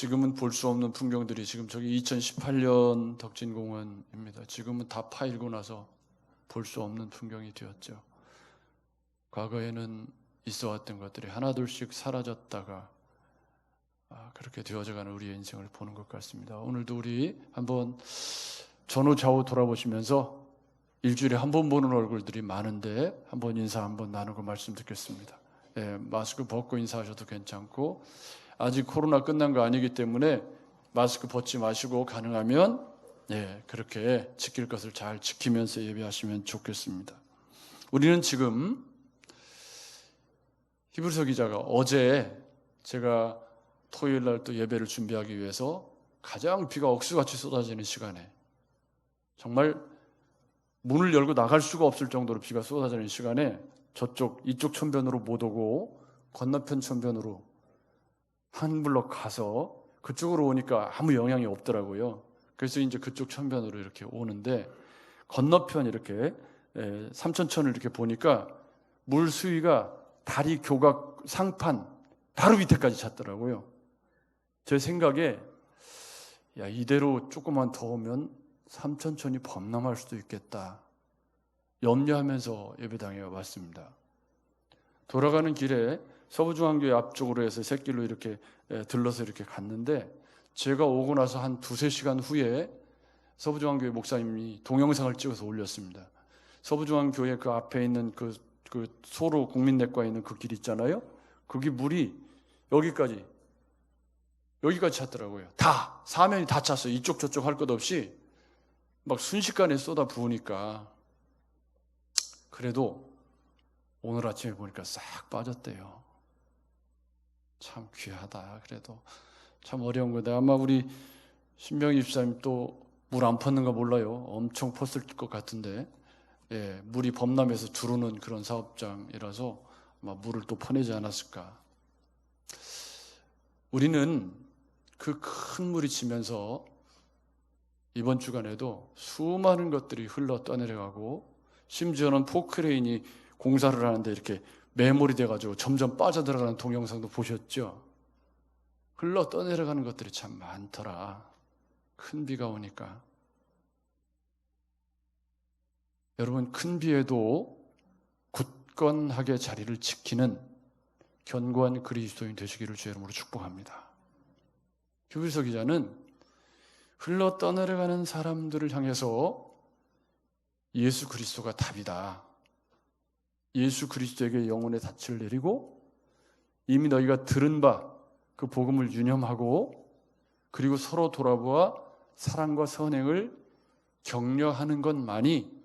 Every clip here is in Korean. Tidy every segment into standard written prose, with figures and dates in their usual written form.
지금은 볼 수 없는 풍경들이 지금 저기 2018년 덕진공원입니다. 지금은 다 파일고 나서 볼 수 없는 풍경이 되었죠. 과거에는 있어왔던 것들이 하나둘씩 사라졌다가 그렇게 되어져가는 우리의 인생을 보는 것 같습니다. 오늘도 우리 한번 전후 좌우 돌아보시면서 일주일에 한 번 보는 얼굴들이 많은데 한번 인사 한번 나누고 말씀 듣겠습니다. 마스크 벗고 인사하셔도 괜찮고, 아직 코로나 끝난 거 아니기 때문에 마스크 벗지 마시고 가능하면 그렇게 지킬 것을 잘 지키면서 예배하시면 좋겠습니다. 우리는 지금 히브리서 기자가 어제 제가 토요일 날 또 예배를 준비하기 위해서 가장 비가 억수같이 쏟아지는 시간에, 정말 문을 열고 나갈 수가 없을 정도로 비가 쏟아지는 시간에 이쪽 천변으로 못 오고 건너편 천변으로 한 블럭 가서 그쪽으로 오니까 아무 영향이 없더라고요. 그래서 이제 그쪽 천변으로 이렇게 오는데, 건너편 이렇게 삼천천을 이렇게 보니까 물 수위가 다리 교각 상판 바로 밑에까지 찼더라고요. 제 생각에 이대로 조금만 더 오면 삼천천이 범람할 수도 있겠다 염려하면서 예배당에 왔습니다. 돌아가는 길에 서부중앙교회 앞쪽으로 해서 샛길로 이렇게 들러서 이렇게 갔는데, 제가 오고 나서 한 2-3시간 후에 서부중앙교회 목사님이 동영상을 찍어서 올렸습니다. 서부중앙교회 그 앞에 있는 그 소로 국민내과에 있는 그 길 있잖아요. 거기 물이 여기까지 찼더라고요. 다 사면이 다 찼어요. 이쪽 저쪽 할 것 없이 막 순식간에 쏟아 부으니까. 그래도 오늘 아침에 보니까 싹 빠졌대요. 참 귀하다. 그래도 참 어려운 거다. 아마 우리 신명희 집사님 또 물 안 퍼는가 몰라요. 엄청 펐을 것 같은데, 물이 범람해서 두르는 그런 사업장이라서 아마 물을 또 퍼내지 않았을까. 우리는 그 큰 물이 치면서 이번 주간에도 수많은 것들이 흘러 떠내려가고, 심지어는 포크레인이 공사를 하는데 이렇게 매몰이 돼가지고 점점 빠져들어가는 동영상도 보셨죠? 흘러 떠내려가는 것들이 참 많더라. 큰 비가 오니까. 여러분, 큰 비에도 굳건하게 자리를 지키는 견고한 그리스도인 되시기를 주의 이름으로 축복합니다. 히브리서 기자는 흘러 떠내려가는 사람들을 향해서 예수 그리스도가 답이다. 예수 그리스도에게 영혼의 닻을 내리고 이미 너희가 들은 바 그 복음을 유념하고, 그리고 서로 돌아보아 사랑과 선행을 격려하는 것만이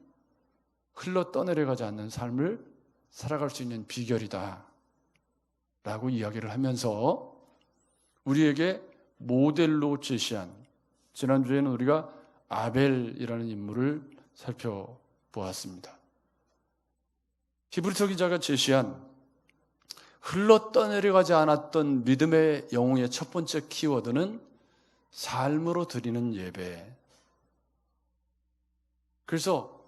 흘러 떠내려가지 않는 삶을 살아갈 수 있는 비결이다 라고 이야기를 하면서 우리에게 모델로 제시한, 지난주에는 우리가 아벨이라는 인물을 살펴보았습니다. 히브리서 기자가 제시한 흘러 떠내려가지 않았던 믿음의 영웅의 첫 번째 키워드는 삶으로 드리는 예배. 그래서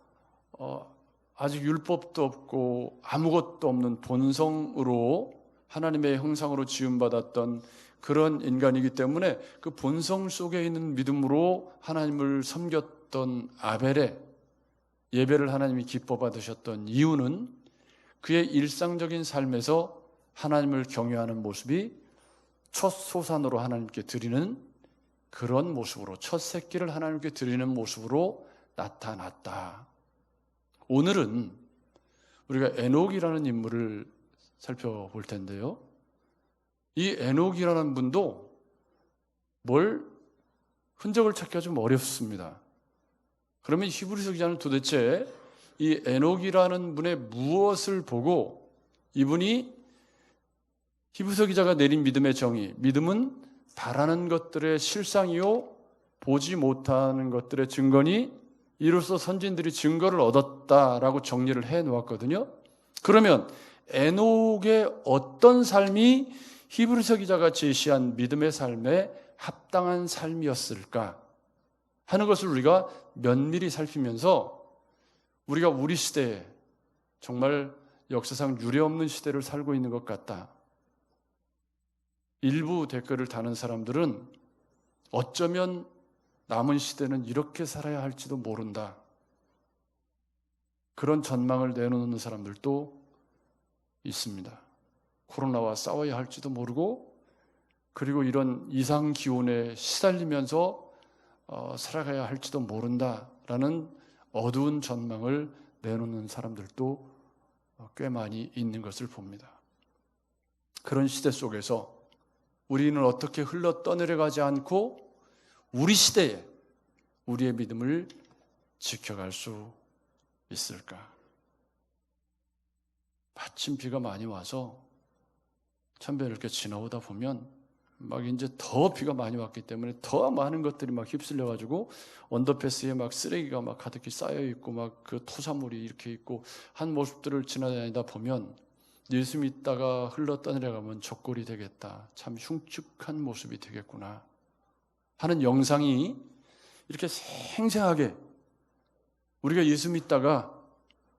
아직 율법도 없고 아무것도 없는 본성으로 하나님의 형상으로 지음받았던 그런 인간이기 때문에 그 본성 속에 있는 믿음으로 하나님을 섬겼던 아벨의 예배를 하나님이 기뻐 받으셨던 이유는 그의 일상적인 삶에서 하나님을 경외하는 모습이 첫 소산으로 하나님께 드리는 그런 모습으로, 첫 새끼를 하나님께 드리는 모습으로 나타났다. 오늘은 우리가 에녹이라는 인물을 살펴볼 텐데요, 이 에녹이라는 분도 흔적을 찾기가 좀 어렵습니다. 그러면 히브리서 기자는 도대체 이 에녹이라는 분의 무엇을 보고 이분이 히브리서 기자가 내린 믿음의 정의, 믿음은 바라는 것들의 실상이요 보지 못하는 것들의 증거니 이로써 선진들이 증거를 얻었다라고 정리를 해놓았거든요. 그러면 에녹의 어떤 삶이 히브리서 기자가 제시한 믿음의 삶에 합당한 삶이었을까 하는 것을 우리가 면밀히 살피면서, 우리가 우리 시대에 정말 역사상 유례없는 시대를 살고 있는 것 같다, 일부 댓글을 다는 사람들은 어쩌면 남은 시대는 이렇게 살아야 할지도 모른다. 그런 전망을 내놓는 사람들도 있습니다. 코로나와 싸워야 할지도 모르고, 그리고 이런 이상 기온에 시달리면서 살아가야 할지도 모른다라는 어두운 전망을 내놓는 사람들도 꽤 많이 있는 것을 봅니다. 그런 시대 속에서 우리는 어떻게 흘러 떠내려가지 않고 우리 시대에 우리의 믿음을 지켜갈 수 있을까? 마침 비가 많이 와서 천변을 이렇게 지나오다 보면 막 이제 더 비가 많이 왔기 때문에 더 많은 것들이 막 휩쓸려가지고 언더패스에 막 쓰레기가 막 가득히 쌓여 있고 막 그 토사물이 이렇게 있고 한 모습들을 지나다니다 보면 예수 믿다가 흘러 떠내려가면 적골이 되겠다. 참 흉측한 모습이 되겠구나 하는 영상이 이렇게 생생하게 우리가 예수 믿다가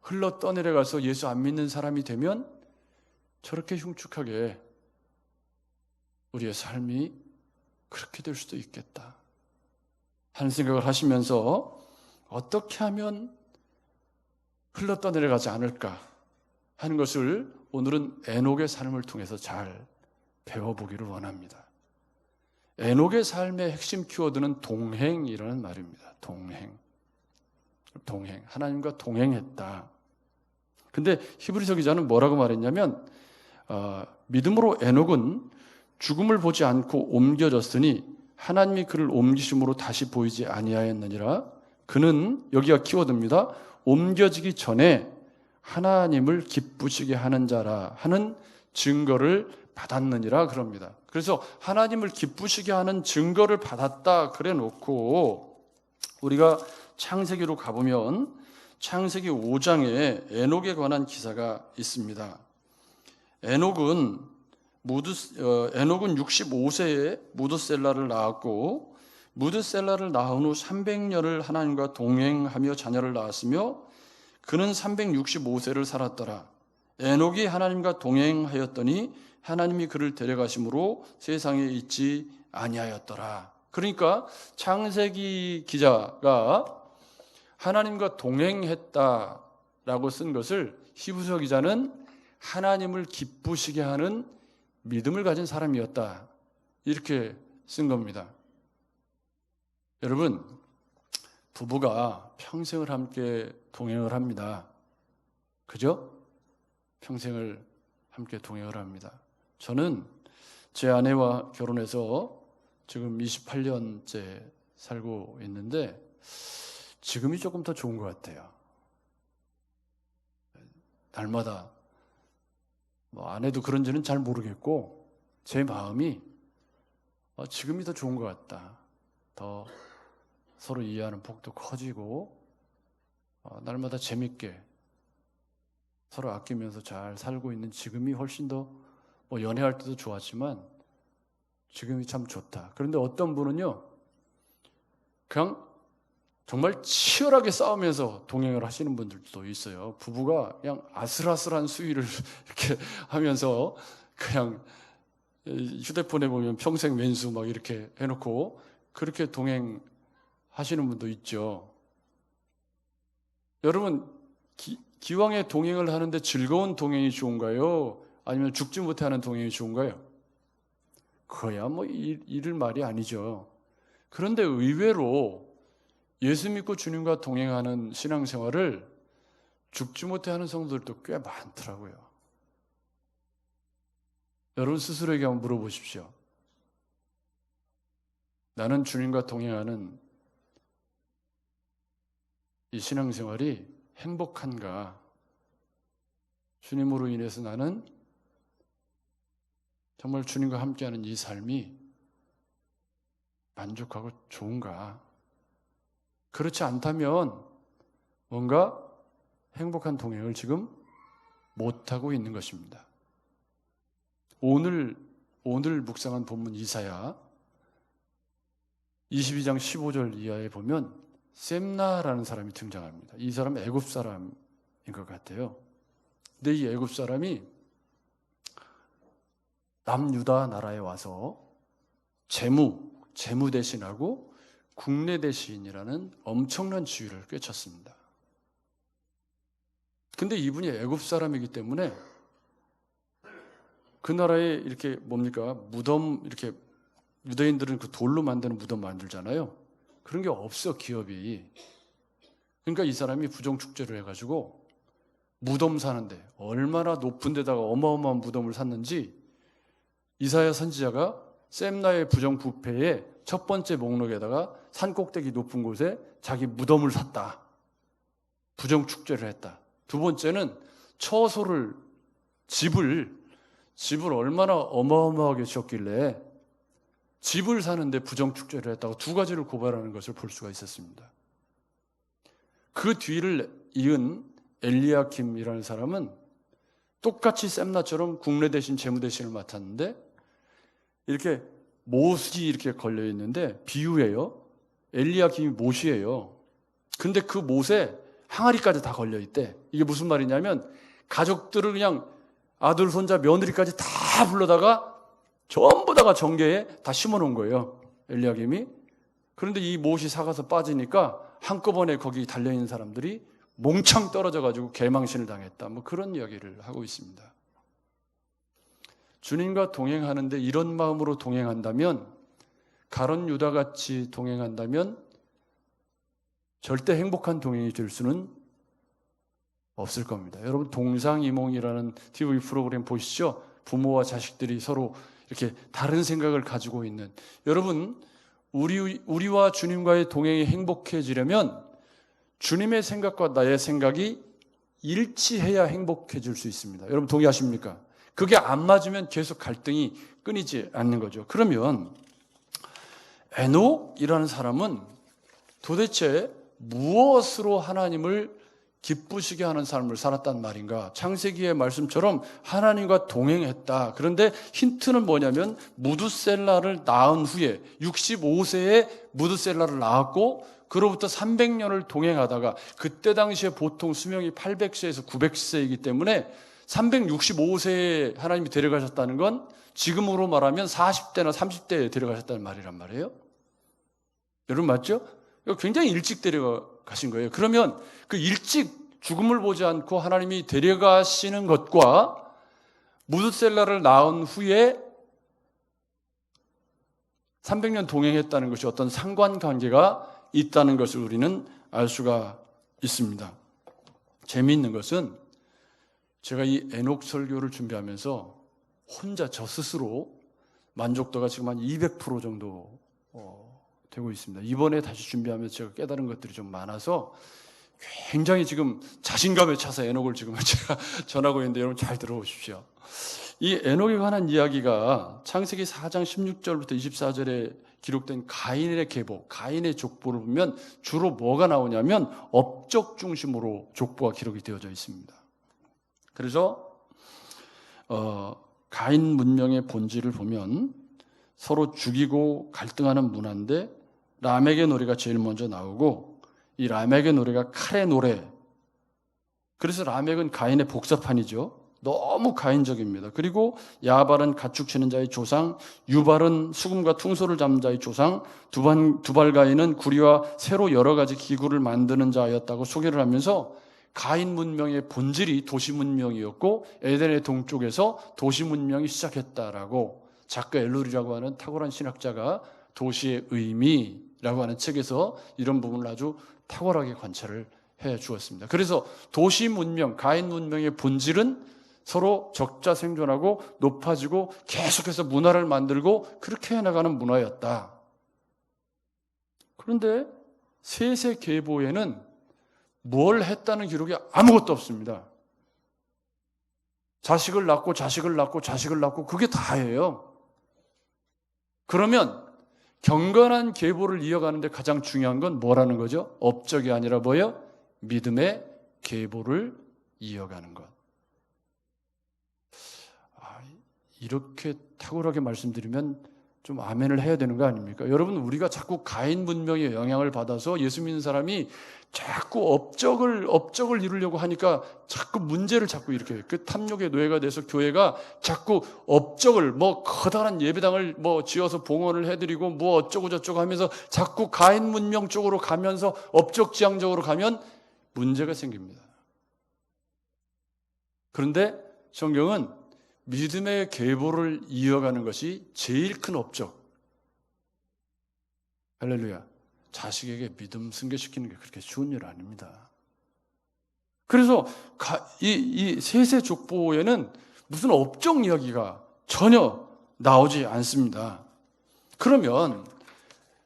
흘러 떠내려가서 예수 안 믿는 사람이 되면 저렇게 흉측하게 우리의 삶이 그렇게 될 수도 있겠다 하는 생각을 하시면서 어떻게 하면 흘러 떠내려가지 않을까 하는 것을 오늘은 에녹의 삶을 통해서 잘 배워보기를 원합니다. 에녹의 삶의 핵심 키워드는 동행이라는 말입니다. 동행. 하나님과 동행했다. 근데 히브리서 기자는 뭐라고 말했냐면 믿음으로 에녹은 죽음을 보지 않고 옮겨졌으니 하나님이 그를 옮기심으로 다시 보이지 아니하였느니라. 그는, 여기가 키워드입니다, 옮겨지기 전에 하나님을 기쁘시게 하는 자라 하는 증거를 받았느니라 그럽니다. 그래서 하나님을 기쁘시게 하는 증거를 받았다 그래 놓고 우리가 창세기로 가보면 창세기 5장에 에녹에 관한 기사가 있습니다. 에녹은 65세에 무드셀라를 낳았고 무드셀라를 낳은 후 300년을 하나님과 동행하며 자녀를 낳았으며 그는 365세를 살았더라. 에녹이 하나님과 동행하였더니 하나님이 그를 데려가심으로 세상에 있지 아니하였더라. 그러니까 창세기 기자가 하나님과 동행했다라고 쓴 것을 히브리서 기자는 하나님을 기쁘시게 하는 믿음을 가진 사람이었다 이렇게 쓴 겁니다. 여러분, 부부가 평생을 함께 동행을 합니다. 그죠? 평생을 함께 동행을 합니다. 저는 제 아내와 결혼해서 지금 28년째 살고 있는데 지금이 조금 더 좋은 것 같아요. 날마다 아내도 그런지는 잘 모르겠고 제 마음이 지금이 더 좋은 것 같다. 더 서로 이해하는 폭도 커지고 날마다 재밌게 서로 아끼면서 잘 살고 있는 지금이 훨씬 더 연애할 때도 좋았지만 지금이 참 좋다. 그런데 어떤 분은요 그냥 정말 치열하게 싸우면서 동행을 하시는 분들도 있어요. 부부가 그냥 아슬아슬한 수위를 이렇게 하면서 그냥 휴대폰에 보면 평생 왼수 막 이렇게 해놓고 그렇게 동행하시는 분도 있죠. 여러분, 기왕에 동행을 하는데 즐거운 동행이 좋은가요? 아니면 죽지 못하는 동행이 좋은가요? 그거야 이를 말이 아니죠. 그런데 의외로 예수 믿고 주님과 동행하는 신앙생활을 죽지 못해 하는 성도들도 꽤 많더라고요. 여러분 스스로에게 한번 물어보십시오. 나는 주님과 동행하는 이 신앙생활이 행복한가? 주님으로 인해서 나는 정말 주님과 함께하는 이 삶이 만족하고 좋은가? 그렇지 않다면 뭔가 행복한 동행을 지금 못하고 있는 것입니다. 오늘 묵상한 본문 이사야 22장 15절 이하에 보면 셈나라는 사람이 등장합니다. 이 사람은 애굽 사람인 것 같아요. 근데 이 애굽 사람이 남유다 나라에 와서 재무 대신하고 국내 대신이라는 엄청난 지위를 꿰찼습니다. 근데 이분이 애굽 사람이기 때문에 그 나라에 이렇게 무덤, 이렇게 유대인들은 그 돌로 만드는 무덤 만들잖아요. 그런 게 없어, 기업이. 그러니까 이 사람이 부정축제를 해가지고 무덤 사는데 얼마나 높은 데다가 어마어마한 무덤을 샀는지 이사야 선지자가 셈나의 부정부패의 첫 번째 목록에다가 산꼭대기 높은 곳에 자기 무덤을 샀다. 부정축제를 했다. 두 번째는 처소를, 집을 얼마나 어마어마하게 지었길래 집을 사는데 부정축제를 했다고 두 가지를 고발하는 것을 볼 수가 있었습니다. 그 뒤를 이은 엘리야킴이라는 사람은 똑같이 셈나처럼 국내 대신 재무 대신을 맡았는데 이렇게 못이 이렇게 걸려 있는데 비유예요. 엘리야킴이 못이에요. 근데 그 못에 항아리까지 다 걸려 있대. 이게 무슨 말이냐면 가족들을 그냥 아들, 손자, 며느리까지 다 불러다가 전부 다가 정계에 다 심어놓은 거예요. 엘리야김이. 그런데 이 못이 사가서 빠지니까 한꺼번에 거기 달려있는 사람들이 몽창 떨어져가지고 개망신을 당했다. 그런 이야기를 하고 있습니다. 주님과 동행하는데 이런 마음으로 동행한다면, 가론 유다같이 동행한다면 절대 행복한 동행이 될 수는 없을 겁니다. 여러분 동상이몽이라는 TV 프로그램 보시죠? 부모와 자식들이 서로 이렇게 다른 생각을 가지고 있는, 여러분 우리와 주님과의 동행이 행복해지려면 주님의 생각과 나의 생각이 일치해야 행복해질 수 있습니다. 여러분 동의하십니까? 그게 안 맞으면 계속 갈등이 끊이지 않는 거죠. 그러면 에녹이라는 사람은 도대체 무엇으로 하나님을 기쁘시게 하는 삶을 살았단 말인가? 창세기의 말씀처럼 하나님과 동행했다. 그런데 힌트는 뭐냐면 무두셀라를 낳은 후에 65세에 무두셀라를 낳았고 그로부터 300년을 동행하다가, 그때 당시에 보통 수명이 800세에서 900세이기 때문에 365세에 하나님이 데려가셨다는 건 지금으로 말하면 40대나 30대에 데려가셨다는 말이란 말이에요. 여러분 맞죠? 굉장히 일찍 데려가신 거예요. 그러면 그 일찍 죽음을 보지 않고 하나님이 데려가시는 것과 무드셀라를 낳은 후에 300년 동행했다는 것이 어떤 상관관계가 있다는 것을 우리는 알 수가 있습니다. 재미있는 것은 제가 이 에녹 설교를 준비하면서 혼자 저 스스로 만족도가 지금 한 200% 정도 되고 있습니다. 이번에 다시 준비하면서 제가 깨달은 것들이 좀 많아서 굉장히 지금 자신감에 차서 에녹을 지금 제가 전하고 있는데 여러분 잘 들어보십시오. 이 에녹에 관한 이야기가 창세기 4장 16절부터 24절에 기록된 가인의 계보, 가인의 족보를 보면 주로 뭐가 나오냐면 업적 중심으로 족보가 기록이 되어져 있습니다. 그래서 가인 문명의 본질을 보면 서로 죽이고 갈등하는 문화인데 라멕의 노래가 제일 먼저 나오고, 이 라멕의 노래가 칼의 노래. 그래서 라멕은 가인의 복사판이죠. 너무 가인적입니다. 그리고 야발은 가축 치는 자의 조상, 유발은 수금과 퉁소를 잡는 자의 조상, 두발가인은 구리와 새로 여러 가지 기구를 만드는 자였다고 소개를 하면서 가인 문명의 본질이 도시 문명이었고 에덴의 동쪽에서 도시 문명이 시작했다라고 자크 엘룰이라고 하는 탁월한 신학자가 도시의 의미라고 하는 책에서 이런 부분을 아주 탁월하게 관찰을 해 주었습니다. 그래서 도시 문명, 가인 문명의 본질은 서로 적자 생존하고 높아지고 계속해서 문화를 만들고 그렇게 해나가는 문화였다. 그런데 셋의 계보에는 뭘 했다는 기록이 아무것도 없습니다. 자식을 낳고 자식을 낳고 자식을 낳고 그게 다예요. 그러면 경건한 계보를 이어가는데 가장 중요한 건 뭐라는 거죠? 업적이 아니라 뭐예요? 믿음의 계보를 이어가는 것. 이렇게 탁월하게 말씀드리면 좀 아멘을 해야 되는 거 아닙니까? 여러분, 우리가 자꾸 가인 문명의 영향을 받아서 예수 믿는 사람이 자꾸 업적을 이루려고 하니까 자꾸 문제를 자꾸 일으켜요. 그 탐욕의 노예가 돼서 교회가 자꾸 업적을 커다란 예배당을 지어서 봉헌을 해드리고 어쩌고 저쩌고 하면서 자꾸 가인 문명 쪽으로 가면서 업적지향적으로 가면 문제가 생깁니다. 그런데 성경은 믿음의 계보를 이어가는 것이 제일 큰 업적. 할렐루야. 자식에게 믿음 승계시키는 게 그렇게 쉬운 일 아닙니다. 그래서 이 세세 족보에는 무슨 업적 이야기가 전혀 나오지 않습니다. 그러면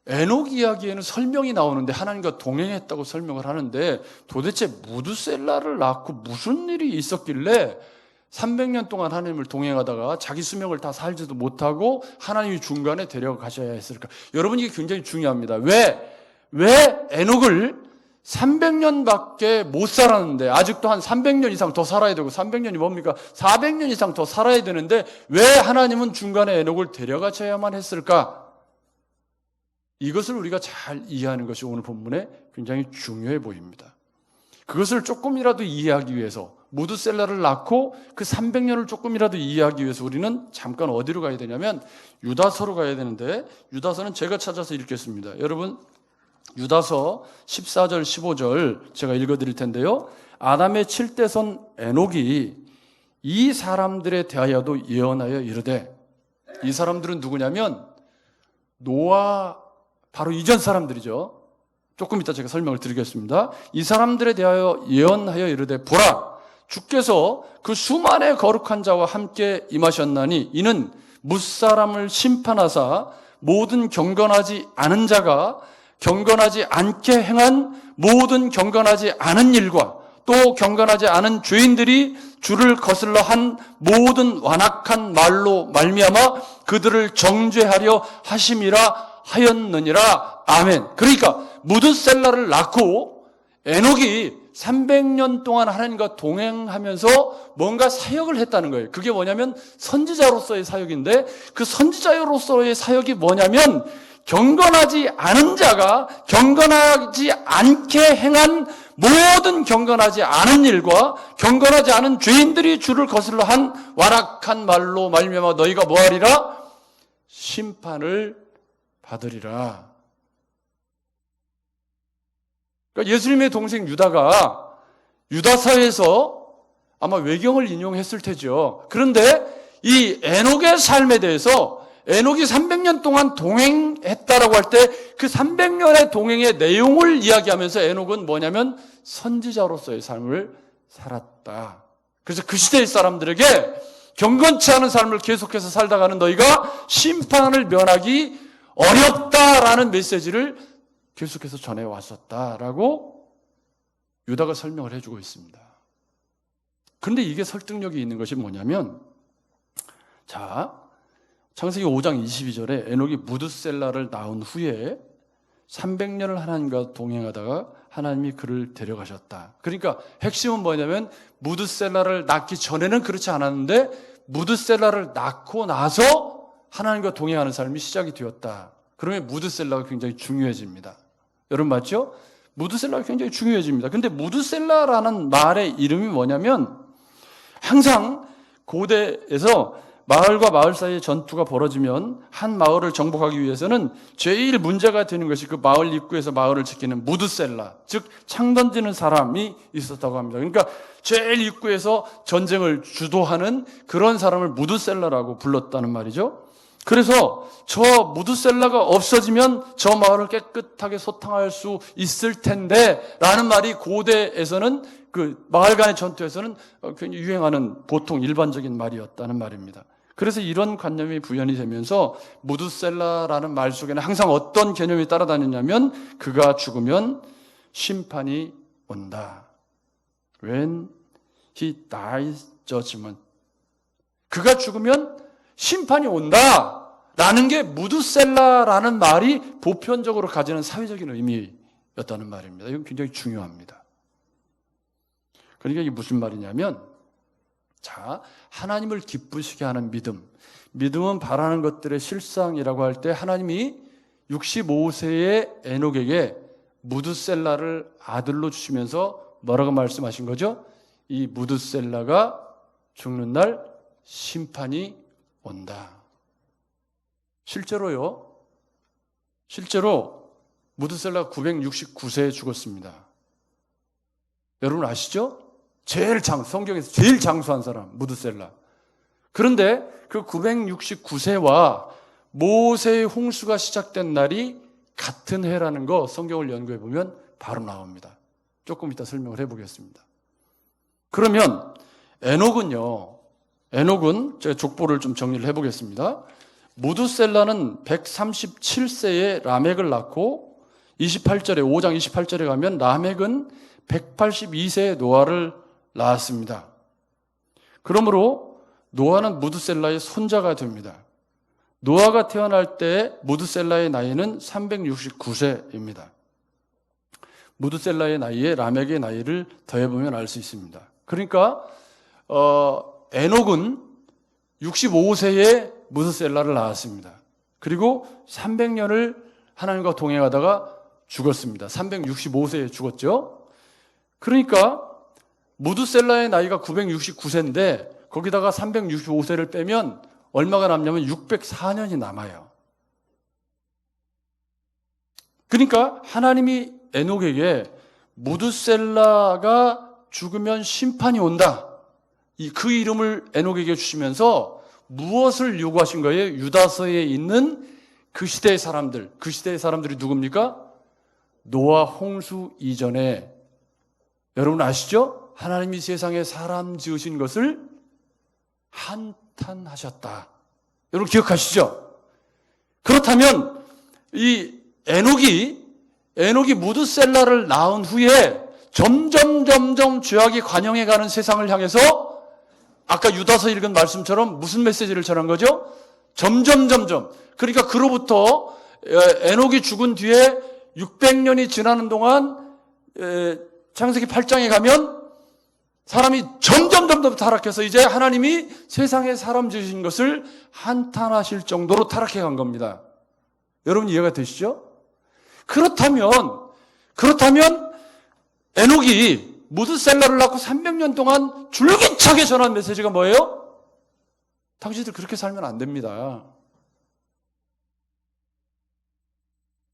에녹 이야기에는 설명이 나오는데 하나님과 동행했다고 설명을 하는데 도대체 무드셀라를 낳고 무슨 일이 있었길래 300년 동안 하나님을 동행하다가 자기 수명을 다 살지도 못하고 하나님이 중간에 데려가셔야 했을까? 여러분, 이게 굉장히 중요합니다. 왜 에녹을 300년밖에 못 살았는데 아직도 한 300년 이상 더 살아야 되고 300년이 뭡니까? 400년 이상 더 살아야 되는데 왜 하나님은 중간에 에녹을 데려가셔야만 했을까? 이것을 우리가 잘 이해하는 것이 오늘 본문에 굉장히 중요해 보입니다. 그것을 조금이라도 이해하기 위해서 무드셀라를 낳고 그 300년을 조금이라도 이해하기 위해서 우리는 잠깐 어디로 가야 되냐면 유다서로 가야 되는데 유다서는 제가 찾아서 읽겠습니다. 여러분, 유다서 14절 15절 제가 읽어드릴 텐데요. 아담의 7대손 에녹이 이 사람들에 대하여도 예언하여 이르되, 이 사람들은 누구냐면 노아 바로 이전 사람들이죠. 조금 이따 제가 설명을 드리겠습니다. 이 사람들에 대하여 예언하여 이르되, 보라, 주께서 그 수만의 거룩한 자와 함께 임하셨나니 이는 뭇사람을 심판하사 모든 경건하지 않은 자가 경건하지 않게 행한 모든 경건하지 않은 일과 또 경건하지 않은 죄인들이 주를 거슬러 한 모든 완악한 말로 말미암아 그들을 정죄하려 하심이라 하였느니라. 아멘. 그러니까 무드셀라를 낳고 에녹이 300년 동안 하나님과 동행하면서 뭔가 사역을 했다는 거예요. 그게 뭐냐면 선지자로서의 사역인데, 그 선지자로서의 사역이 뭐냐면 경건하지 않은 자가 경건하지 않게 행한 모든 경건하지 않은 일과 경건하지 않은 죄인들이 주를 거슬러 한 완악한 말로 말미암아 너희가 뭐하리라? 심판을 받으리라. 그러니까 예수님의 동생 유다가 유다서에서 아마 외경을 인용했을 테죠. 그런데 이 에녹의 삶에 대해서 에녹이 300년 동안 동행했다라고 할 때 그 300년의 동행의 내용을 이야기하면서 에녹은 뭐냐면 선지자로서의 삶을 살았다. 그래서 그 시대의 사람들에게 경건치 않은 삶을 계속해서 살다가는 너희가 심판을 면하기 어렵다라는 메시지를 계속해서 전해왔었다라고 유다가 설명을 해주고 있습니다. 그런데 이게 설득력이 있는 것이 뭐냐면, 자, 창세기 5장 22절에 에녹이 무드셀라를 낳은 후에 300년을 하나님과 동행하다가 하나님이 그를 데려가셨다. 그러니까 핵심은 뭐냐면 무드셀라를 낳기 전에는 그렇지 않았는데 무드셀라를 낳고 나서 하나님과 동행하는 삶이 시작이 되었다. 그러면 무드셀라가 굉장히 중요해집니다. 여러분 맞죠? 무드셀라가 굉장히 중요해집니다. 근데 무드셀라라는 말의 이름이 뭐냐면, 항상 고대에서 마을과 마을 사이에 전투가 벌어지면 한 마을을 정복하기 위해서는 제일 문제가 되는 것이 그 마을 입구에서 마을을 지키는 무드셀라, 즉 창 던지는 사람이 있었다고 합니다. 그러니까 제일 입구에서 전쟁을 주도하는 그런 사람을 무드셀라라고 불렀다는 말이죠. 그래서 저 무드셀라가 없어지면 저 마을을 깨끗하게 소탕할 수 있을 텐데 라는 말이 고대에서는 그 마을 간의 전투에서는 굉장히 유행하는 보통 일반적인 말이었다는 말입니다. 그래서 이런 관념이 부연이 되면서 무드셀라라는 말 속에는 항상 어떤 개념이 따라다녔냐면 그가 죽으면 심판이 온다. When he dies, judgment. 그가 죽으면 심판이 온다 라는 게 무드셀라라는 말이 보편적으로 가지는 사회적인 의미였다는 말입니다. 이건 굉장히 중요합니다. 그러니까 이게 무슨 말이냐면, 자, 하나님을 기쁘시게 하는 믿음, 믿음은 바라는 것들의 실상이라고 할 때 하나님이 65세의 에녹에게 무드셀라를 아들로 주시면서 뭐라고 말씀하신 거죠? 이 무드셀라가 죽는 날 심판이 온다. 실제로 무드셀라가 969세에 죽었습니다. 여러분 아시죠? 성경에서 제일 장수한 사람 무드셀라. 그런데 그 969세와 모세의 홍수가 시작된 날이 같은 해라는 거 성경을 연구해 보면 바로 나옵니다. 조금 이따 설명을 해보겠습니다. 그러면 에녹은 제가 족보를 좀 정리를 해보겠습니다. 무드셀라는 137세에 라멕을 낳고 5장 28절에 가면 라멕은 182세에 노아를 낳았습니다. 그러므로 노아는 무드셀라의 손자가 됩니다. 노아가 태어날 때 무드셀라의 나이는 369세입니다. 무드셀라의 나이에 라멕의 나이를 더해보면 알 수 있습니다. 그러니까 에녹은 65세에 무드셀라를 낳았습니다. 그리고 300년을 하나님과 동행하다가 죽었습니다. 365세에 죽었죠. 그러니까 무드셀라의 나이가 969세인데 거기다가 365세를 빼면 얼마가 남냐면 604년이 남아요. 그러니까 하나님이 에녹에게 무드셀라가 죽으면 심판이 온다. 그 이름을 에녹에게 주시면서 무엇을 요구하신 거예요? 유다서에 있는 그 시대의 사람들. 그 시대의 사람들이 누굽니까? 노아 홍수 이전에 여러분 아시죠? 하나님이 세상에 사람 지으신 것을 한탄하셨다. 여러분 기억하시죠? 그렇다면 이 에녹이 무드셀라를 낳은 후에 점점 죄악이 관영해가는 세상을 향해서 아까 유다서 읽은 말씀처럼 무슨 메시지를 전한 거죠? 점점. 그러니까 그로부터 에녹이 죽은 뒤에 600년이 지나는 동안 창세기 8장에 가면 사람이 점점 타락해서 이제 하나님이 세상에 사람 지으신 것을 한탄하실 정도로 타락해 간 겁니다. 여러분 이해가 되시죠? 그렇다면 에녹이 무드셀라를 낳고 300년 동안 줄기차게 전한 메시지가 뭐예요? 당신들 그렇게 살면 안 됩니다.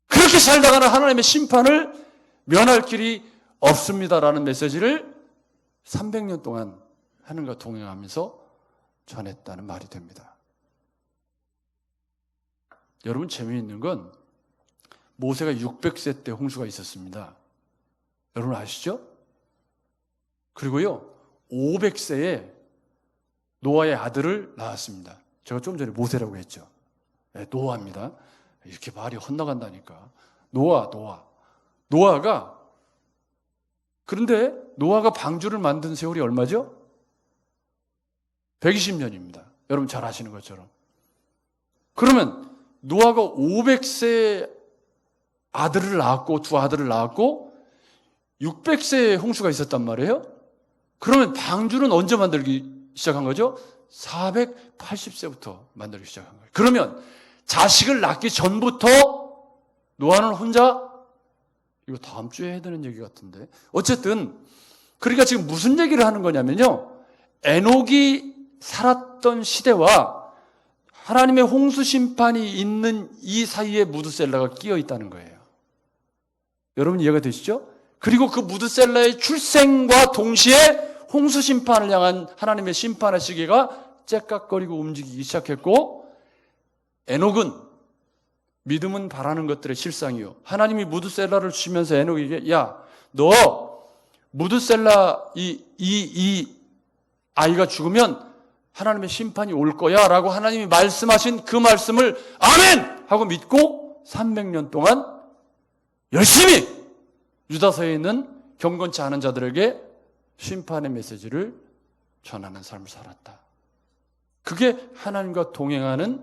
그렇게 살다가는 하나님의 심판을 면할 길이 없습니다라는 메시지를 300년 동안 하나님과 동행하면서 전했다는 말이 됩니다. 여러분 재미있는 건 모세가 600세 때 홍수가 있었습니다. 여러분 아시죠? 그리고요 500세에 노아의 아들을 낳았습니다. 제가 좀 전에 모세라고 했죠. 네, 노아입니다. 이렇게 말이 헛나간다니까. 노아가 그런데 노아가 방주를 만든 세월이 얼마죠? 120년입니다. 여러분 잘 아시는 것처럼. 그러면 노아가 500세 아들을 낳았고 두 아들을 낳았고 600세에 홍수가 있었단 말이에요. 그러면 방주는 언제 만들기 시작한 거죠? 480세부터 만들기 시작한 거예요. 그러면 자식을 낳기 전부터 노아는 혼자 이거 다음 주에 해야 되는 얘기 같은데 어쨌든 그러니까 지금 무슨 얘기를 하는 거냐면요. 에녹이 살았던 시대와 하나님의 홍수 심판이 있는 이 사이에 무드셀라가 끼어 있다는 거예요. 여러분 이해가 되시죠? 그리고 그 무드셀라의 출생과 동시에 홍수 심판을 향한 하나님의 심판의 시계가 째깍거리고 움직이기 시작했고 에녹은 믿음은 바라는 것들의 실상이요. 하나님이 무드셀라를 주시면서 에녹에게 야, 너 무드셀라 이 아이가 죽으면 하나님의 심판이 올 거야 라고 하나님이 말씀하신 그 말씀을 아멘! 하고 믿고 300년 동안 열심히 유다서에 있는 경건치 않은 자들에게 심판의 메시지를 전하는 삶을 살았다. 그게 하나님과 동행하는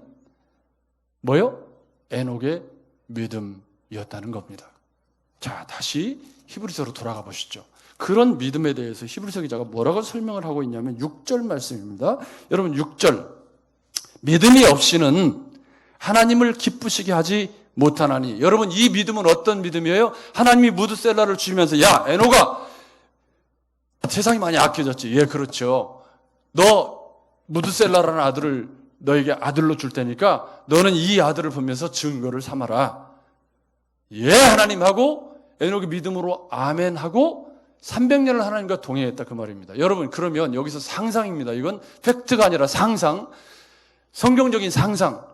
뭐요? 에녹의 믿음이었다는 겁니다. 자, 다시 히브리서로 돌아가 보시죠. 그런 믿음에 대해서 히브리서 기자가 뭐라고 설명을 하고 있냐면 6절 말씀입니다. 여러분 6절 믿음이 없이는 하나님을 기쁘시게 하지 못하나니. 여러분, 이 믿음은 어떤 믿음이에요? 하나님이 무드셀라를 주시면서 야, 에노가 세상이 많이 아껴졌지. 예, 그렇죠. 너 무드셀라라는 아들을 너에게 아들로 줄 테니까 너는 이 아들을 보면서 증거를 삼아라. 예, 하나님 하고 에녹이 믿음으로 아멘 하고 300년을 하나님과 동행했다, 그 말입니다. 여러분, 그러면 여기서 상상입니다. 이건 팩트가 아니라 상상, 성경적인 상상.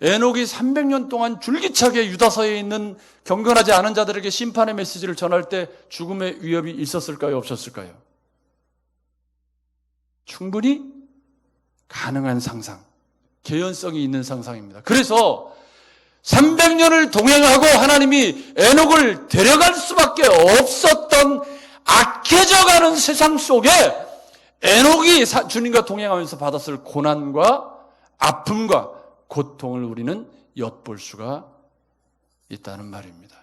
에녹이 300년 동안 줄기차게 유다서에 있는 경건하지 않은 자들에게 심판의 메시지를 전할 때 죽음의 위협이 있었을까요? 없었을까요? 충분히 가능한 상상, 개연성이 있는 상상입니다. 그래서 300년을 동행하고 하나님이 에녹을 데려갈 수밖에 없었던 악해져가는 세상 속에 에녹이 주님과 동행하면서 받았을 고난과 아픔과 고통을 우리는 엿볼 수가 있다는 말입니다.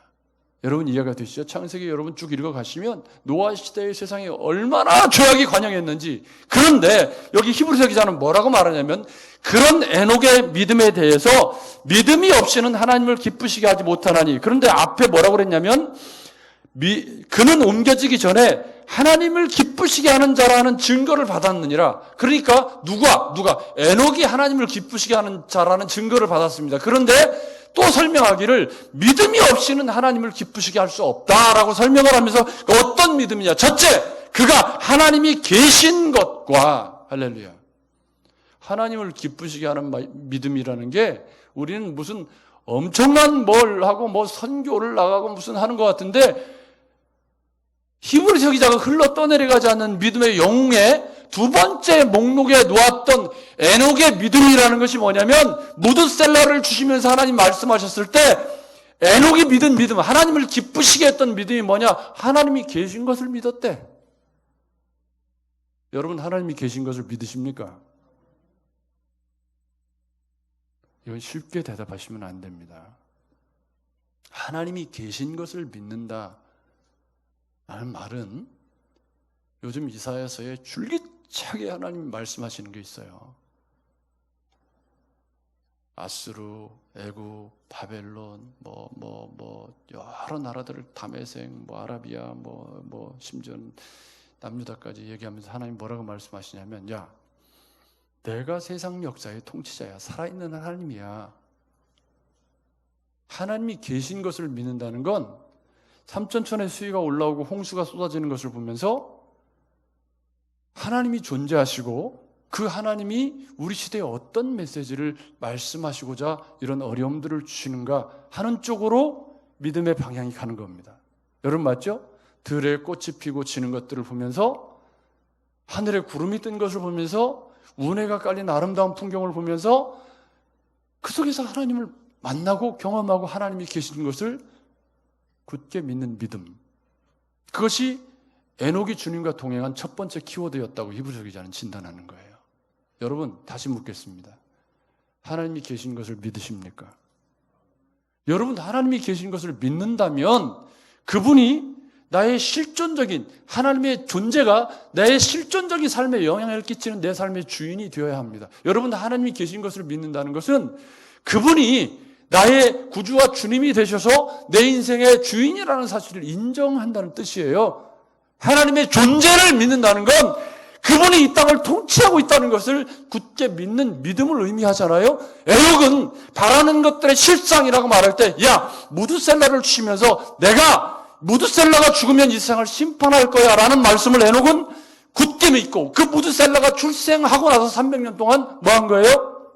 여러분, 이해가 되시죠? 창세기 여러분 쭉 읽어가시면 노아 시대의 세상에 얼마나 죄악이 관영했는지. 그런데 여기 히브리서 기자는 뭐라고 말하냐면 그런 에녹의 믿음에 대해서 믿음이 없이는 하나님을 기쁘시게 하지 못하나니. 그런데 앞에 뭐라고 그랬냐면 그는 옮겨지기 전에 하나님을 기쁘시게 하는 자라는 증거를 받았느니라. 그러니까 누가 에녹이 하나님을 기쁘시게 하는 자라는 증거를 받았습니다. 그런데 또 설명하기를 믿음이 없이는 하나님을 기쁘시게 할 수 없다라고 설명을 하면서 어떤 믿음이냐. 첫째, 그가 하나님이 계신 것과, 할렐루야, 하나님을 기쁘시게 하는 믿음이라는 게 우리는 무슨 엄청난 뭘 하고 뭐 선교를 나가고 무슨 하는 것 같은데, 히브리서 기자가 흘러 떠내려가지 않는 믿음의 영웅의 두 번째 목록에 놓았던 에녹의 믿음이라는 것이 뭐냐면, 무드셀라를 주시면서 하나님 말씀하셨을 때 에녹이 믿은 믿음, 하나님을 기쁘시게 했던 믿음이 뭐냐? 하나님이 계신 것을 믿었대. 여러분, 하나님이 계신 것을 믿으십니까? 이건 쉽게 대답하시면 안 됩니다. 하나님이 계신 것을 믿는다 라는 말은 요즘 이사야서에 줄기차게 하나님 말씀하시는 게 있어요. 아수르, 애굽, 바벨론, 여러 나라들을 다메섹, 아라비아, 심지어 남유다까지 얘기하면서 하나님 뭐라고 말씀하시냐면, 야, 내가 세상 역사의 통치자야. 살아있는 하나님이야. 하나님이 계신 것을 믿는다는 건 삼천천의 수위가 올라오고 홍수가 쏟아지는 것을 보면서 하나님이 존재하시고 그 하나님이 우리 시대에 어떤 메시지를 말씀하시고자 이런 어려움들을 주시는가 하는 쪽으로 믿음의 방향이 가는 겁니다. 여러분, 맞죠? 들에 꽃이 피고 지는 것들을 보면서, 하늘에 구름이 뜬 것을 보면서, 운해가 깔린 아름다운 풍경을 보면서 그 속에서 하나님을 만나고 경험하고 하나님이 계신 것을 굳게 믿는 믿음. 그것이 에녹이 주님과 동행한 첫 번째 키워드였다고 히브리서 기자는 진단하는 거예요. 여러분, 다시 묻겠습니다. 하나님이 계신 것을 믿으십니까? 여러분, 하나님이 계신 것을 믿는다면 그분이 나의 실존적인, 하나님의 존재가 나의 실존적인 삶에 영향을 끼치는 내 삶의 주인이 되어야 합니다. 여러분, 하나님이 계신 것을 믿는다는 것은 그분이 나의 구주와 주님이 되셔서 내 인생의 주인이라는 사실을 인정한다는 뜻이에요. 하나님의 존재를 믿는다는 건 그분이 이 땅을 통치하고 있다는 것을 굳게 믿는 믿음을 의미하잖아요. 에녹은 바라는 것들의 실상이라고 말할 때, 야, 무드셀라를 주시면서 내가 무드셀라가 죽으면 이 세상을 심판할 거야 라는 말씀을 에녹은 굳게 믿고, 그 무드셀라가 출생하고 나서 300년 동안 뭐 한 거예요?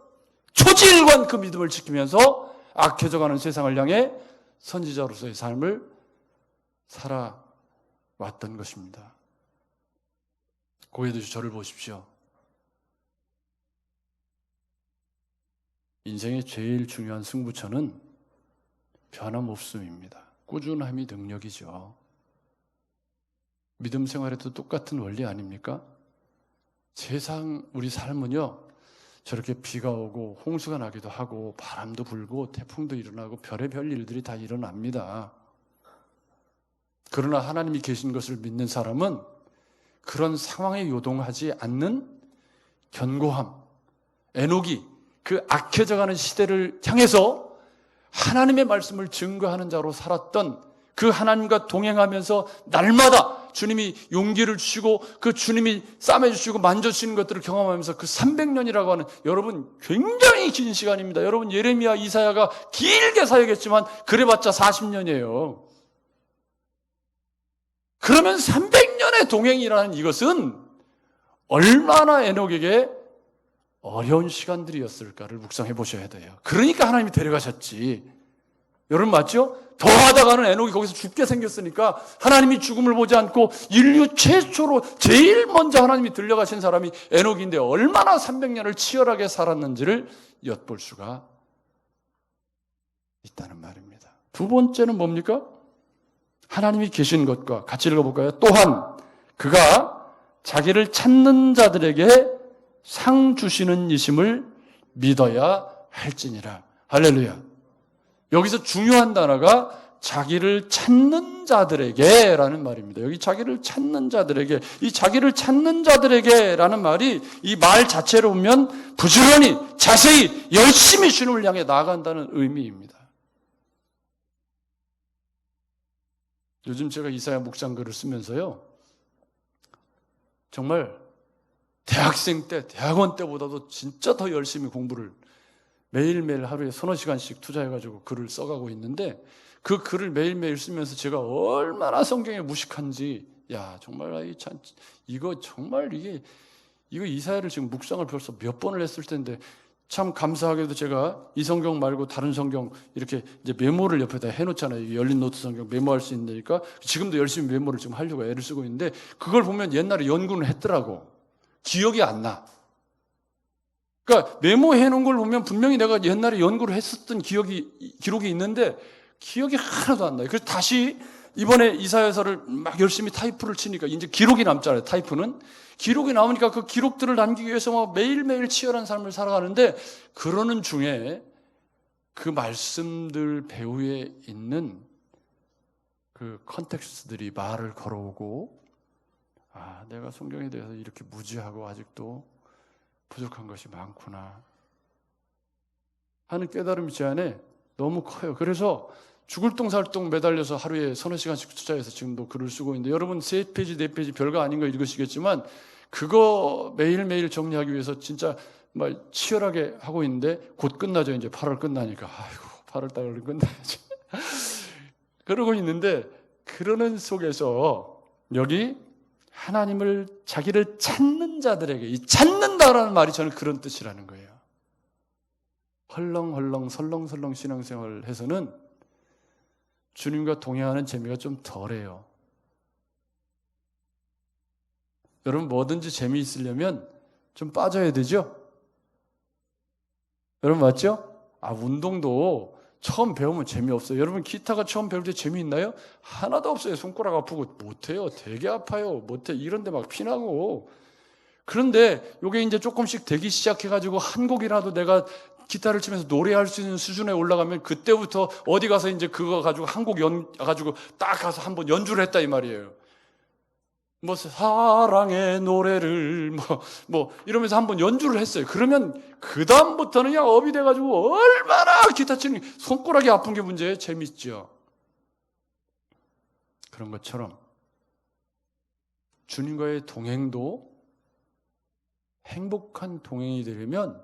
초지일관 그 믿음을 지키면서 악해져가는 세상을 향해 선지자로서의 삶을 살아왔던 것입니다. 고개드시 저를 보십시오. 인생의 제일 중요한 승부처는 변함없음입니다. 꾸준함이 능력이죠. 믿음 생활에도 똑같은 원리 아닙니까? 세상 우리 삶은요, 저렇게 비가 오고 홍수가 나기도 하고 바람도 불고 태풍도 일어나고 별의별 일들이 다 일어납니다. 그러나 하나님이 계신 것을 믿는 사람은 그런 상황에 요동하지 않는 견고함, 에녹이 그 악해져가는 시대를 향해서 하나님의 말씀을 증거하는 자로 살았던 그 하나님과 동행하면서 날마다 주님이 용기를 주시고 그 주님이 싸매주시고 만져주시는 것들을 경험하면서 그 300년이라고 하는, 여러분 굉장히 긴 시간입니다. 여러분 예레미야, 이사야가 길게 사역했지만 그래봤자 40년이에요. 그러면 300년의 동행이라는 이것은 얼마나 에녹에게 어려운 시간들이었을까를 묵상해 보셔야 돼요. 그러니까 하나님이 데려가셨지. 여러분 맞죠? 더 하다가는 에녹이 거기서 죽게 생겼으니까 하나님이 죽음을 보지 않고 인류 최초로 제일 먼저 하나님이 들려가신 사람이 에녹인데 얼마나 300년을 치열하게 살았는지를 엿볼 수가 있다는 말입니다. 두 번째는 뭡니까? 하나님이 계신 것과 같이 읽어볼까요? 또한 그가 자기를 찾는 자들에게 상 주시는 이심을 믿어야 할지니라. 할렐루야. 여기서 중요한 단어가 자기를 찾는 자들에게 라는 말입니다. 여기 자기를 찾는 자들에게, 이 자기를 찾는 자들에게 라는 말이 이 말 자체로 보면 부지런히 자세히 열심히 주님을 향해 나아간다는 의미입니다. 요즘 제가 이사야 묵상글을 쓰면서요, 정말 대학생 때, 대학원 때보다도 진짜 더 열심히 공부를 매일매일 하루에 서너 시간씩 투자해가지고 글을 써가고 있는데, 그 글을 매일매일 쓰면서 제가 얼마나 성경에 무식한지, 야 정말 이거 정말 이거 이사야를 지금 묵상을 벌써 몇 번을 했을 텐데, 참 감사하게도 제가 이 성경 말고 다른 성경 이렇게 이제 메모를 옆에다 해놓잖아요. 열린 노트 성경 메모할 수 있으니까 지금도 열심히 메모를 지금 하려고 애를 쓰고 있는데, 그걸 보면 옛날에 연구는 했더라고. 기억이 안 나. 그러니까 메모해 놓은 걸 보면 분명히 내가 옛날에 연구를 했었던 기록이 있는데 기억이 하나도 안 나요. 그래서 다시 이번에 이사야서를 막 열심히 타이프를 치니까 이제 기록이 남잖아요. 타이프는 기록이 나오니까 그 기록들을 남기기 위해서 막 매일매일 치열한 삶을 살아가는데, 그러는 중에 그 말씀들 배후에 있는 그 컨텍스트들이 말을 걸어오고, 아, 내가 성경에 대해서 이렇게 무지하고 아직도 부족한 것이 많구나 하는 깨달음이 제 안에 너무 커요. 그래서 죽을 똥살똥 매달려서 하루에 서너 시간씩 투자해서 지금도 글을 쓰고 있는데, 여러분 3페이지, 4페이지 별거 아닌 거 읽으시겠지만 그거 매일매일 정리하기 위해서 진짜 막 치열하게 하고 있는데, 곧 끝나죠. 이제 8월 끝나니까. 아이고, 8월 달에 끝나야지. 그러고 있는데, 그러는 속에서 여기 하나님을, 자기를 찾는 자들에게, 이 찾는다라는 말이 저는 그런 뜻이라는 거예요. 헐렁헐렁 설렁설렁 신앙생활을 해서는 주님과 동행하는 재미가 좀 덜해요. 여러분 뭐든지 재미있으려면 좀 빠져야 되죠? 여러분 맞죠? 운동도 처음 배우면 재미없어요. 여러분 기타가 처음 배울 때 재미있나요? 하나도 없어요. 손가락 아프고 못해요. 되게 아파요. 못해. 이런데 막 피나고. 그런데 이게 이제 조금씩 되기 시작해가지고 한 곡이라도 내가 기타를 치면서 노래할 수 있는 수준에 올라가면 그때부터 어디 가서 이제 그거 가지고 한 곡 가지고 딱 가서 한번 연주를 했다 이 말이에요. 뭐 사랑의 노래를 뭐 이러면서 한번 연주를 했어요. 그러면 그 다음부터는 그냥 업이 돼가지고 얼마나 기타 치는 게 손가락이 아픈 게 문제예요. 재밌죠. 그런 것처럼 주님과의 동행도 행복한 동행이 되려면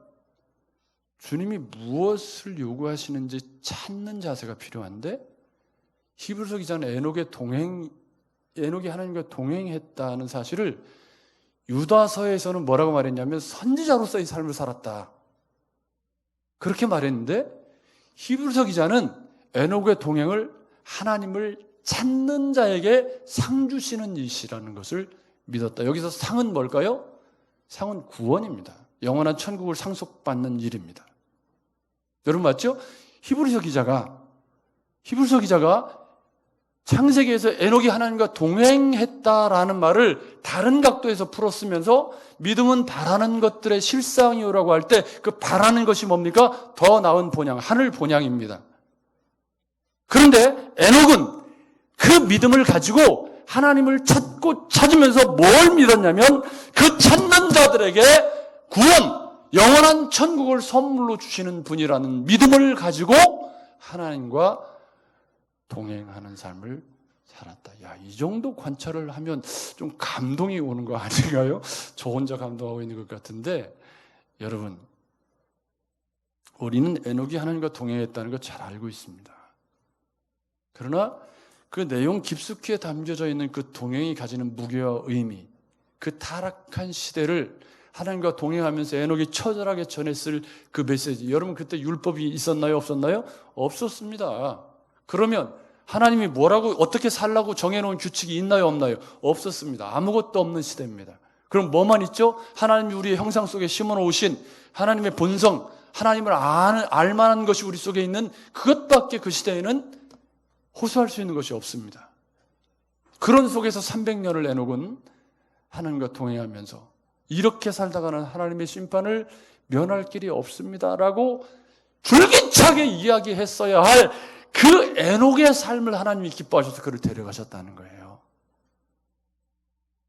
주님이 무엇을 요구하시는지 찾는 자세가 필요한데, 히브리서 기자는 에녹이 하나님과 동행했다는 사실을 유다서에서는 뭐라고 말했냐면 선지자로서의 삶을 살았다, 그렇게 말했는데, 히브리서 기자는 에녹의 동행을 하나님을 찾는 자에게 상 주시는 일이라는 것을 믿었다. 여기서 상은 뭘까요? 상은 구원입니다. 영원한 천국을 상속받는 일입니다. 여러분 맞죠? 히브리서 기자가 창세기에서 에녹이 하나님과 동행했다라는 말을 다른 각도에서 풀었으면서 믿음은 바라는 것들의 실상이요라고 할 때 그 바라는 것이 뭡니까? 더 나은 본향, 하늘 본향입니다. 그런데 에녹은 그 믿음을 가지고 하나님을 찾고 찾으면서 뭘 믿었냐면 그 찾는 자들에게 구원, 영원한 천국을 선물로 주시는 분이라는 믿음을 가지고 하나님과 동행하는 삶을 살았다. 야, 이 정도 관찰을 하면 좀 감동이 오는 거 아닌가요? 저 혼자 감동하고 있는 것 같은데, 여러분, 우리는 에녹이 하나님과 동행했다는 거 잘 알고 있습니다. 그러나 그 내용 깊숙이 담겨져 있는 그 동행이 가지는 무게와 의미, 그 타락한 시대를 하나님과 동행하면서 에녹이 처절하게 전했을 그 메시지, 여러분 그때 율법이 있었나요? 없었나요? 없었습니다. 그러면 하나님이 뭐라고 어떻게 살라고 정해놓은 규칙이 있나요? 없나요? 없었습니다. 아무것도 없는 시대입니다. 그럼 뭐만 있죠? 하나님이 우리의 형상 속에 심어놓으신 하나님의 본성, 하나님을 알만한 것이 우리 속에 있는 그것밖에 그 시대에는 호소할 수 있는 것이 없습니다. 그런 속에서 300년을 에녹은 하나님과 동행하면서 이렇게 살다가는 하나님의 심판을 면할 길이 없습니다라고 줄기차게 이야기했어야 할 그 에녹의 삶을 하나님이 기뻐하셔서 그를 데려가셨다는 거예요.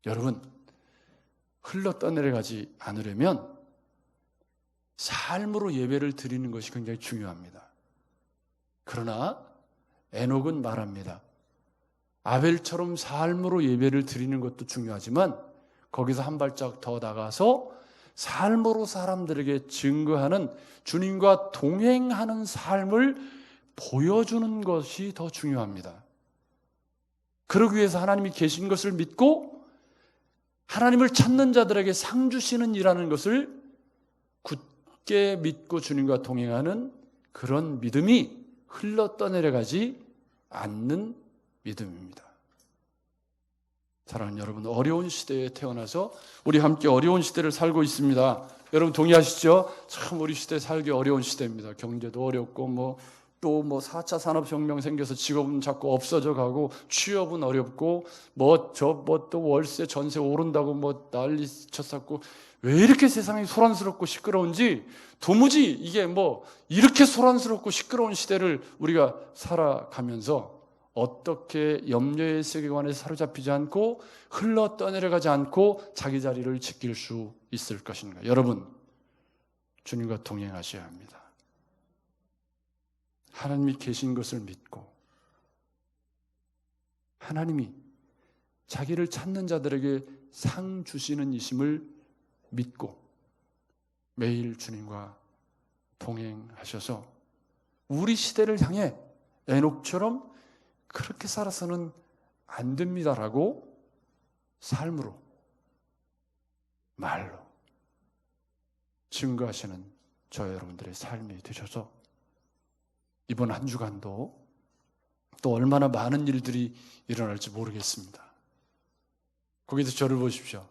여러분, 흘러 떠내려가지 않으려면 삶으로 예배를 드리는 것이 굉장히 중요합니다. 그러나 에녹은 말합니다. 아벨처럼 삶으로 예배를 드리는 것도 중요하지만 거기서 한 발짝 더 나가서 삶으로 사람들에게 증거하는 주님과 동행하는 삶을 보여주는 것이 더 중요합니다. 그러기 위해서 하나님이 계신 것을 믿고 하나님을 찾는 자들에게 상 주시는 일하는 것을 굳게 믿고 주님과 동행하는 그런 믿음이 흘러 떠내려가지 않는 믿음입니다. 사랑하는 여러분, 어려운 시대에 태어나서 우리 함께 어려운 시대를 살고 있습니다. 여러분 동의하시죠? 참 우리 시대 살기 어려운 시대입니다. 경제도 어렵고 또 4차 산업혁명 생겨서 직업은 자꾸 없어져 가고 취업은 어렵고 또 월세 전세 오른다고 난리 쳤었고 왜 이렇게 세상이 소란스럽고 시끄러운지 도무지 이게 이렇게 소란스럽고 시끄러운 시대를 우리가 살아가면서 어떻게 염려의 세계관에 사로잡히지 않고 흘러 떠내려가지 않고 자기 자리를 지킬 수 있을 것인가? 여러분, 주님과 동행하셔야 합니다. 하나님이 계신 것을 믿고 하나님이 자기를 찾는 자들에게 상 주시는 이심을 믿고 매일 주님과 동행하셔서 우리 시대를 향해 에녹처럼 그렇게 살아서는 안 됩니다라고 삶으로, 말로 증거하시는 저 여러분들의 삶이 되셔서 이번 한 주간도 또 얼마나 많은 일들이 일어날지 모르겠습니다. 거기서 저를 보십시오.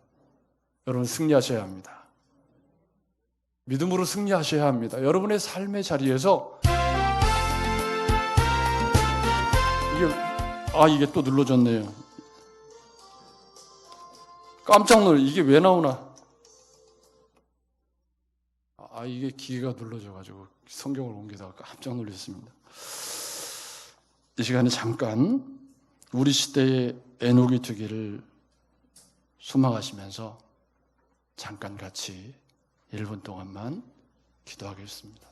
여러분 승리하셔야 합니다. 믿음으로 승리하셔야 합니다. 여러분의 삶의 자리에서 이게 또 눌러졌네요. 깜짝 놀래. 이게 왜 나오나? 이게 기계가 눌러져가지고 성경을 옮기다가 깜짝 놀랐습니다. 이 시간에 잠깐 우리 시대의 에녹이 되기를 소망하시면서 잠깐 같이 1분 동안만 기도하겠습니다.